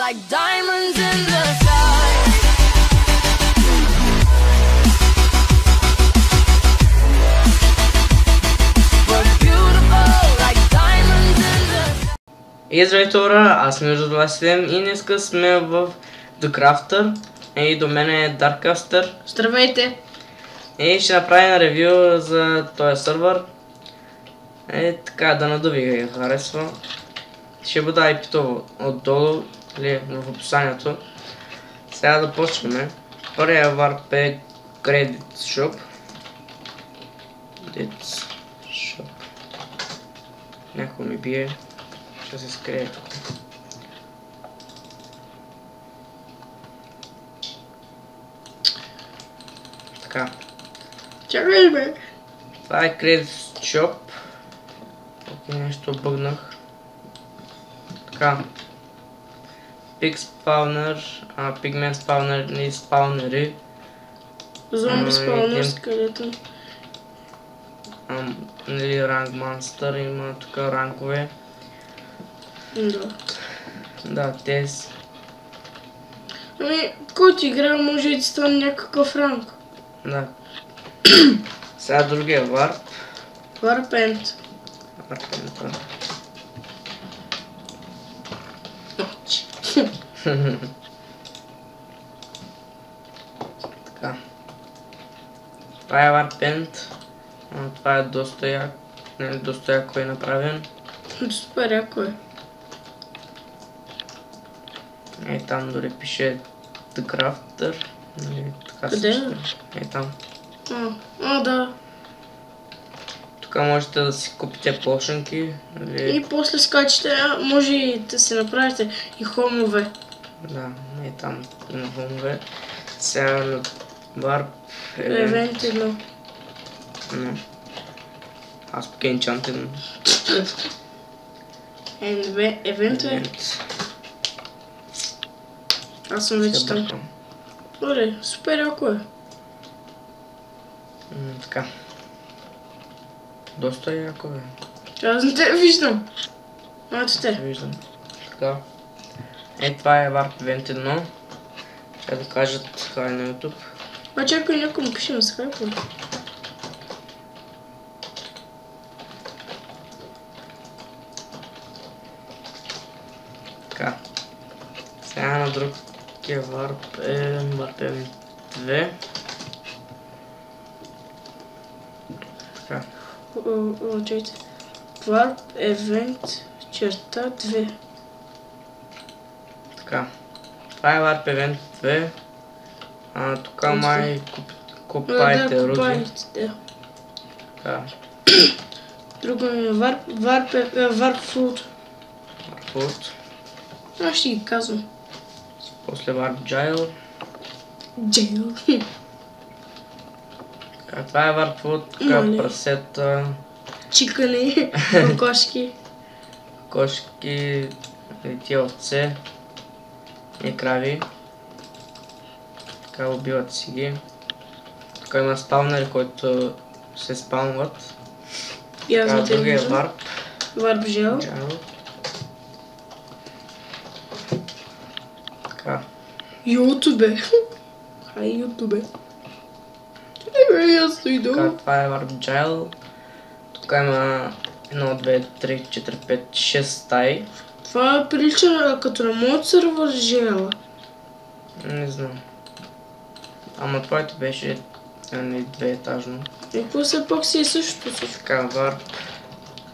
like diamonds in the sky. We're beautiful like diamonds in the sky. И здравейте, хора, аз съм Южо 27 и днеска сме в The Crafter и до мен е Darkcaster. Здравейте! И ще направим ревю за този сървър. Така, да надуви го харесва. Ще бъда IP-то отдолу или в описанието. Сега да почваме. Първия варп е Credit Shop. Някой ми бие. Ще се скрие тук. Така. Чакай, бе! Това е Credit Shop. Окей, нещо бъгнах. Така. Pig Spawner, Pigment Spawner и спаунери. Зомби спаунер, скелетен. Нали, Rank Monster, има тук ранкове. Да. Да, тези. Ами, който играе може и да стане някакъв ранг. Да. Сега другия варп. Варпент. Варпента. Така. Това е варпент. Това е доста як. Нали, доста яко е направен. Супер яко е. Там дори пише The Crafter. Нали, така къде? се чете. Там. Да. Тук можете да си купите плошенки. Нали... И после скачате, може и да си направите и хомове. Да, там има хомове. Сега на варп Евент едно. Аз пък е енчантен. Евент е. Аз съм вече там. Добре, супер яко е. Така. Доста яко е. Аз не те виждам. Ето те. Виждам. Така. Това е варп евент 1. Ще да кажат хай на YouTube. Чакай, някой му пише на скайпа. Така. Сега на другия варп е варп евент 2. Така. Чайте. Варп евент черта 2. Така. Това е варп евент 2. Тук май купайте руди. Така. Друго ми е варп фуд. Фуд. Аз ще ги казвам. После варп джайл. Джейл. Това е варп фуд. Така прасета. Чикани. Кошки. Кошки. И тия овце. И крави. Така убиват си ги. Тук има спаунери, които се спаунват. Така, другия е варп. Варп жел. Така. Ютубе. Хай ютубе. Така, това е варп джайл. Тук има 1, 2, 3, 4, 5, 6 стаи. Това прилича като на моят сървър жела. Не знам. Ама твоето беше двеетажно. И какво все пак си е същото всичко? Така, варп.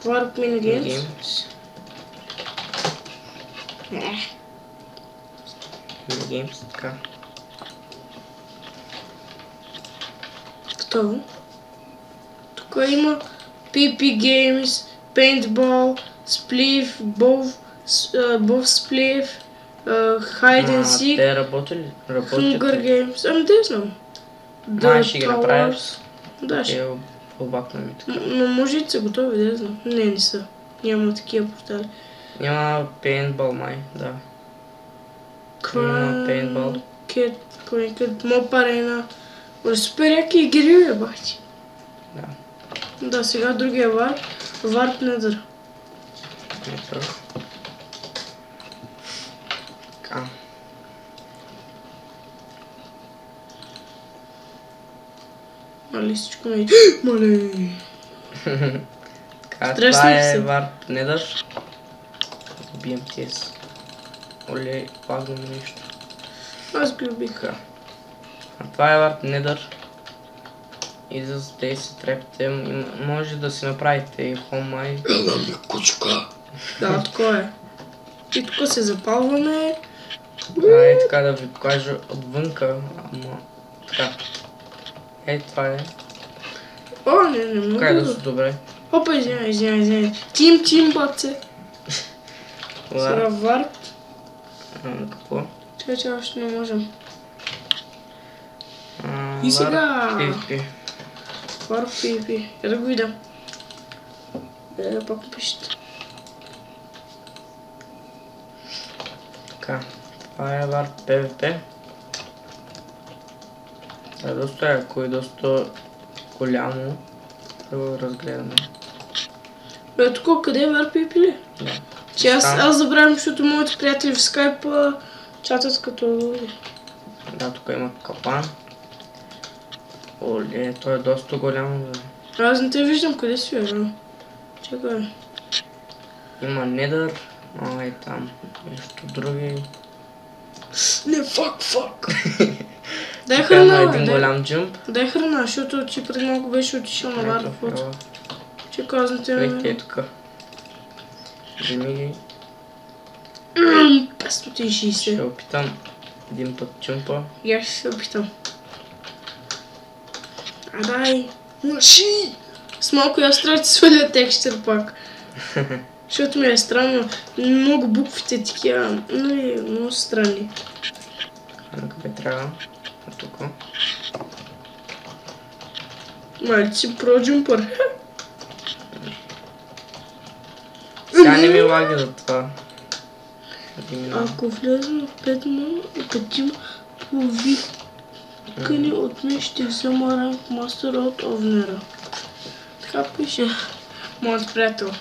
Варп минигеймс. Минигеймс, така. Готово. Тук има PP Games, Paintball, Spliff, Bow Spliff, Hide and Seek, Те работят. Hunger Games. Ами да знам. Май ще ги направиш. Да, ще. Обакна ми така. Но може и са готови, да знам. Не са. Няма такива портали. Няма Paintball май, да. Има Paintball. Крикет, Mob Arena. Супер яки игри, бе, бахти. Да. Да, сега другия варп. Варп Nether. Nether. Мали всичко ми... Мале! Така, Стреснах това е се. Warp Nether. Убием тез. Оле, лагна ми нещо. Аз ги убих. Така. А това е Warp Nether. И за тези трепите може да си направите и хомай. Ела ми кучка. Да, такова е. И тук се запалваме. Е така да ви покажа отвънка, ама така. Е, това е. О, не мога Така е да... доста добре. Опа, извиняй. Тим, баце. Сега варп. Какво? Че още не можем. И сега. PvP. Варп PvP. Я да го видя. Пак пишете. Така. Това е Warp PvP. Това е доста яко и доста голямо. Да го разгледаме. Бе, тук къде е варп PvP ли? Да. Че аз забравям, защото моите приятели в скайпа чатат като... Да, тук има капан. Оле, той е доста голямо. Бе. Аз не те виждам къде си, бе. Чакай. Има Nether. Е там. Нещо други. Не, фак. Дай Тук има храна, един бе. голям джъмп. Дай храна, защото ти преди малко беше отишъл на варп. Ето, Чакай, аз не те Вижте, е виждам. тук. Вземи ги. 560. Ще опитам един път джъмпа. И аз ще се опитам. Дай. Маши! С малко аз трябва да ти сваля текстър пак. Защото ми е странно. Много буквите такива. Много странни. На къде трябва? А тук. Май, ти си про-джумпър. Сега не ми лаги за това. Ако влезем в 5 повикани от мен, ще взема ранг мастер от Овнера. Така пише моят приятел.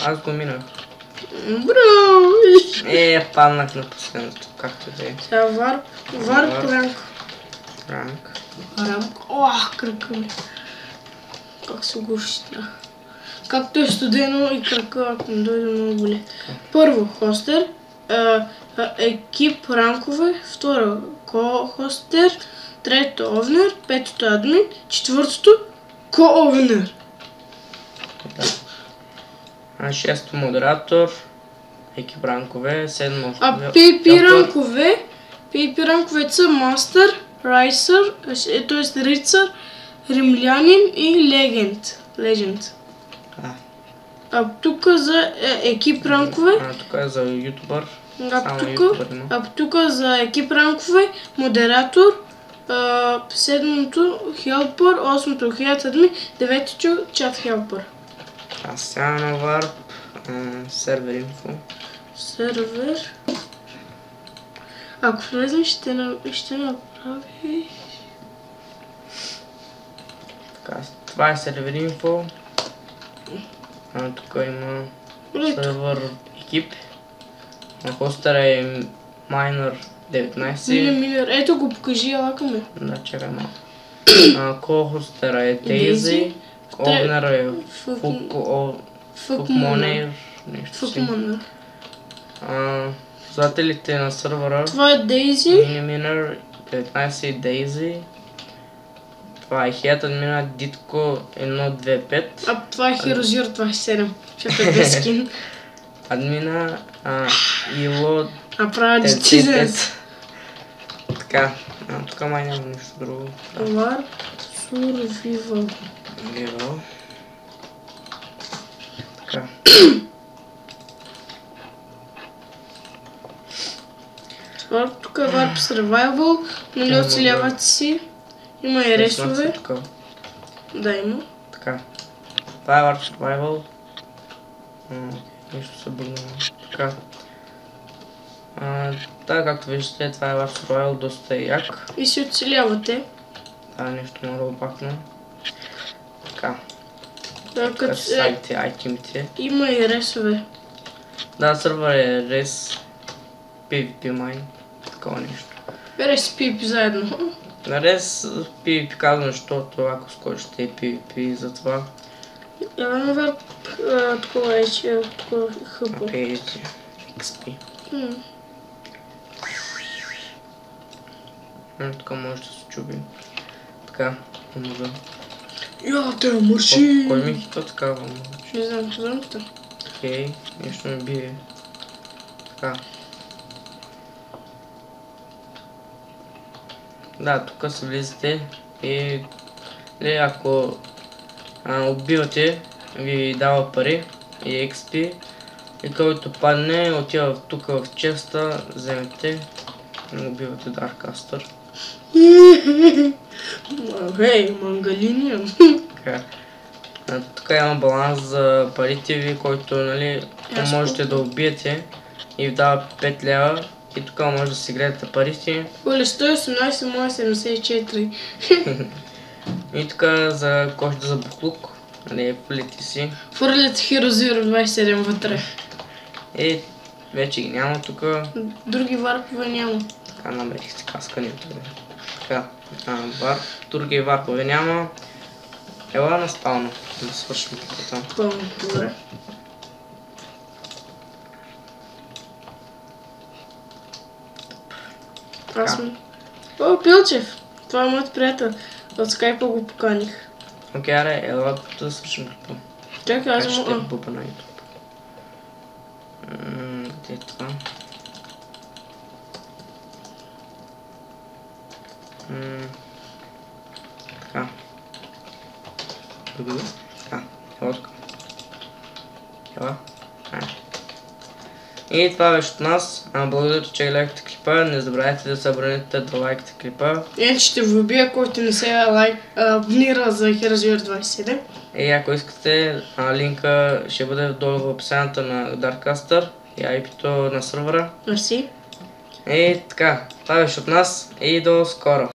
Аз го минах. Бро! Паднах на последното, както да е. Сега варп ранг. Ранг. Крака ми. Как се горщина. Както е студено и крака, ако ми дойде много боли. Първо, хостер. Екип ранкове. Второ, ко-хостер. Трето, овнер. Петото, админ. Четвъртото, ко-овнер. Шесто модератор. Екип ранкове. Седмо. PvP ранковете са мастер, райсър, т.е. рицар, римлянин и легенд. А тук за екип ранкове. Тук е за ютубър. Тук за екип ранкове, модератор, седмото хелпър, осмото хейт админ, деветото чат хелпър. А сега на Warp сервер инфо. Сервер. Ако влезем, ще направи... Така, това е сервер инфо. Тук има сервер екип. На хостера е Miner 19. Минер, ето го покажи, лакаме. Да, чакай малко. Ко-хостера е Daisy. Овнера е Фукмонер. Нещо си. Фукмонер. Ползвателите на сървъра. Това е Daisy. Miniminer 19 Daisy. Това е Head Admin Ditko 125. А това е Hero Zero 27, защото е без скин. Админа Ilo Правя децизенс. Така, тук май няма нищо друго. Warp Survival. Level. Така. Тук е Warp Survival, нали оцелявате си. Има и ресове. Да, има. Така. Това е Warp Survival. Нищо се бъгна. Така. Така, както виждате, това е Warp Survival, доста як. И си оцелявате. Това е нещо много опасно. Така. Като сайте, айтемите. има и ресове. Да, сървър е рес. PvP май. Такова нещо. Бере си пипи заедно. Нарез PvP казвам, защото ако скочите PvP за това. Ела наверх такова е, че такова хъпа. Окей, XP. Тук може да се чуби. Така, помога. Я те мърши! Кой ми хитва такава? Не знам, зъмта. Окей, нещо ме бие. Така. Да, тук се влизате и ако убивате, ви дава пари и XP и който падне, отива тук в честа, вземете и убивате Darkcaster. Хей, мангалиния. Така. Тук има баланс за парите ви, който нали, можете да убиете и ви дава 5 лева и тук може да си гледате парите. Оле, 118, моя 74. И тук за кошта за буклук, нали, пълите си. Фърлят Hero Zero 27 вътре. И вече ги няма тук. Други варпове няма. Така намерих си каскането. Така, други варпове няма. Ела на спална, да свършим това. Пълно, добре. Аз съм... О, Пилчев! Това е моят приятел. От скайпа го поканих. Окей, аре, ела да свършим какво. Чакай, аз Ще му... бупа на YouTube. Где е това? Така. Така, ела тук. Ела. И това беше от нас. Благодаря, че гледахте клипа. Не забравяйте да се абонирате, да лайкате клипа. Иначе ще ви убия, който не се абонира за Hero Zero 27. И ако искате, линка ще бъде долу в описанието на Darkcaster и IP-то на сървъра. Мерси. И така, това беше от нас и до скоро.